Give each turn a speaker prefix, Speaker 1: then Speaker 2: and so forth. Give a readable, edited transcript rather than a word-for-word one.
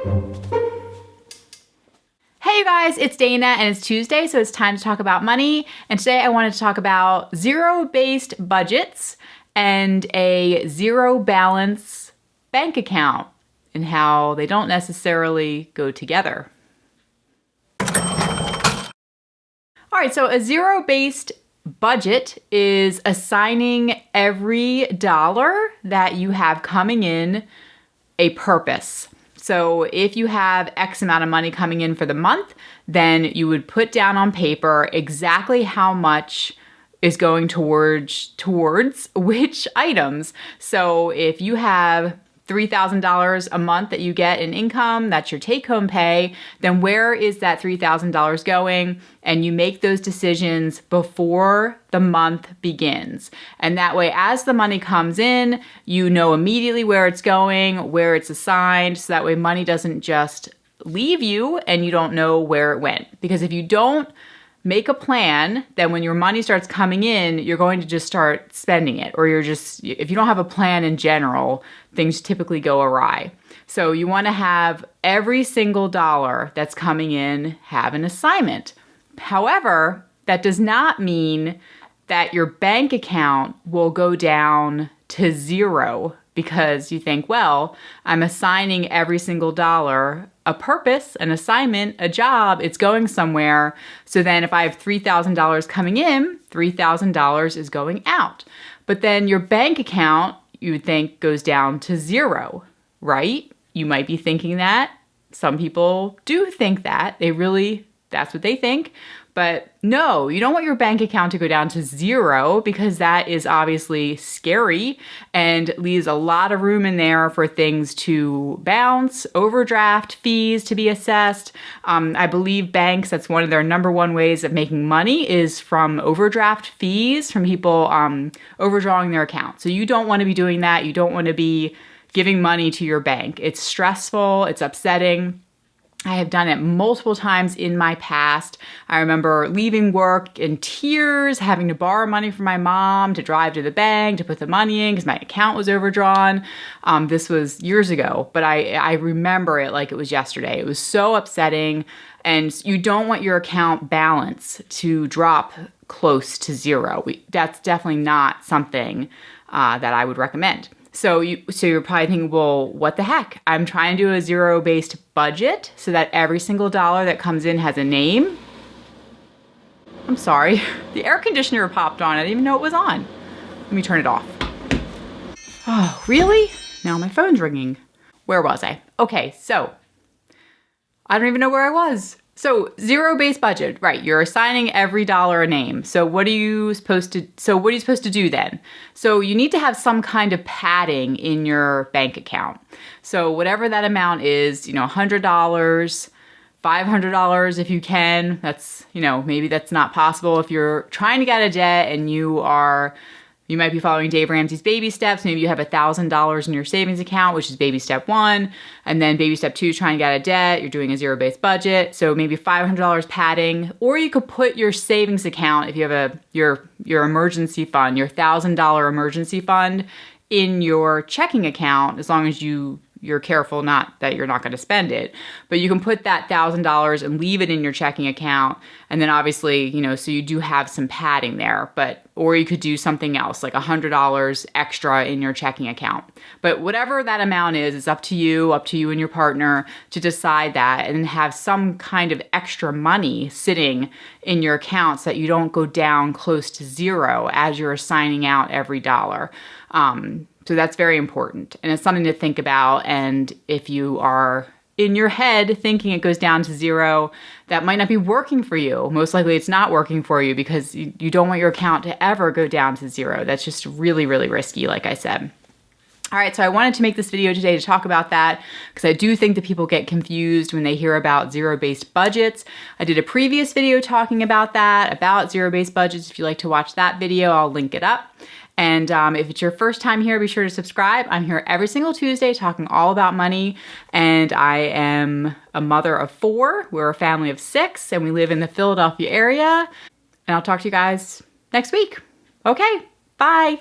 Speaker 1: Hey you guys, it's Dana and it's Tuesday, so it's time to talk about money. And today I wanted to talk about zero-based budgets and a zero balance bank account and how they don't necessarily go together. All right, so a zero-based budget is assigning every dollar that you have coming in a purpose. So if you have X amount of money coming in for the month, then you would put down on paper exactly how much is going towards which items. So if you have $3,000 a month that you get in income, that's your take-home pay, then where is that $3,000 going? And you make those decisions before the month begins. And that way, as the money comes in, you know immediately where it's going, where it's assigned, so that way money doesn't just leave you and you don't know where it went. Because if you don't make a plan, then when your money starts coming in, you're going to just start spending it. Or if you don't have a plan in general, things typically go awry. So you want to have every single dollar that's coming in have an assignment. However, that does not mean that your bank account will go down to zero because you think, well, I'm assigning every single dollar a purpose, an assignment, a job, it's going somewhere. So then if I have $3,000 coming in, $3,000 is going out. But then your bank account, you would think, goes down to zero, right? You might be thinking that. Some people do think that. That's what they think. But no, you don't want your bank account to go down to zero because that is obviously scary and leaves a lot of room in there for things to bounce, overdraft fees to be assessed. I believe banks, that's one of their number one ways of making money is from overdraft fees, from people overdrawing their account. So you don't want to be doing that. You don't want to be giving money to your bank. It's stressful. It's upsetting. I have done it multiple times in my past. I remember leaving work in tears, having to borrow money from my mom to drive to the bank to put the money in because my account was overdrawn. This was years ago, but I remember it like it was yesterday. It was so upsetting, and you don't want your account balance to drop close to zero. That's definitely not something that I would recommend. So you're probably thinking, well, what the heck? I'm trying to do a zero-based budget so that every single dollar that comes in has a name. I'm sorry, the air conditioner popped on. I didn't even know it was on. Let me turn it off. Oh, really? Now my phone's ringing. Where was I? Okay, so I don't even know where I was. So zero-based budget, right? You're assigning every dollar a name. So what are you supposed to do then? So you need to have some kind of padding in your bank account. So whatever that amount is, $100, $500 if you can. That's, maybe that's not possible if you're trying to get out of debt and you might be following Dave Ramsey's baby steps. Maybe you have $1,000 in your savings account, which is baby step 1. And then baby step 2 is trying to get out of debt. You're doing a zero-based budget. So maybe $500 padding. Or you could put your savings account, if you have your emergency fund, your $1,000 emergency fund in your checking account, as long as you're careful that you're not going to spend it. But you can put that $1,000 and leave it in your checking account. And then obviously, so you do have some padding there. Or you could do something else, like $100 extra in your checking account. But whatever that amount is, it's up to you and your partner to decide that and have some kind of extra money sitting in your account so that you don't go down close to zero as you're assigning out every dollar. So that's very important, and it's something to think about. And if you are in your head thinking it goes down to zero, that might not be working for you. Most likely it's not working for you because you don't want your account to ever go down to zero. That's just really, really risky, like I said. All right, so I wanted to make this video today to talk about that because I do think that people get confused when they hear about zero-based budgets. I did a previous video talking about that, about zero-based budgets. If you'd like to watch that video, I'll link it up. And if it's your first time here, be sure to subscribe. I'm here every single Tuesday talking all about money. And I am a mother of 4. We're a family of 6, and we live in the Philadelphia area. And I'll talk to you guys next week. Okay, bye.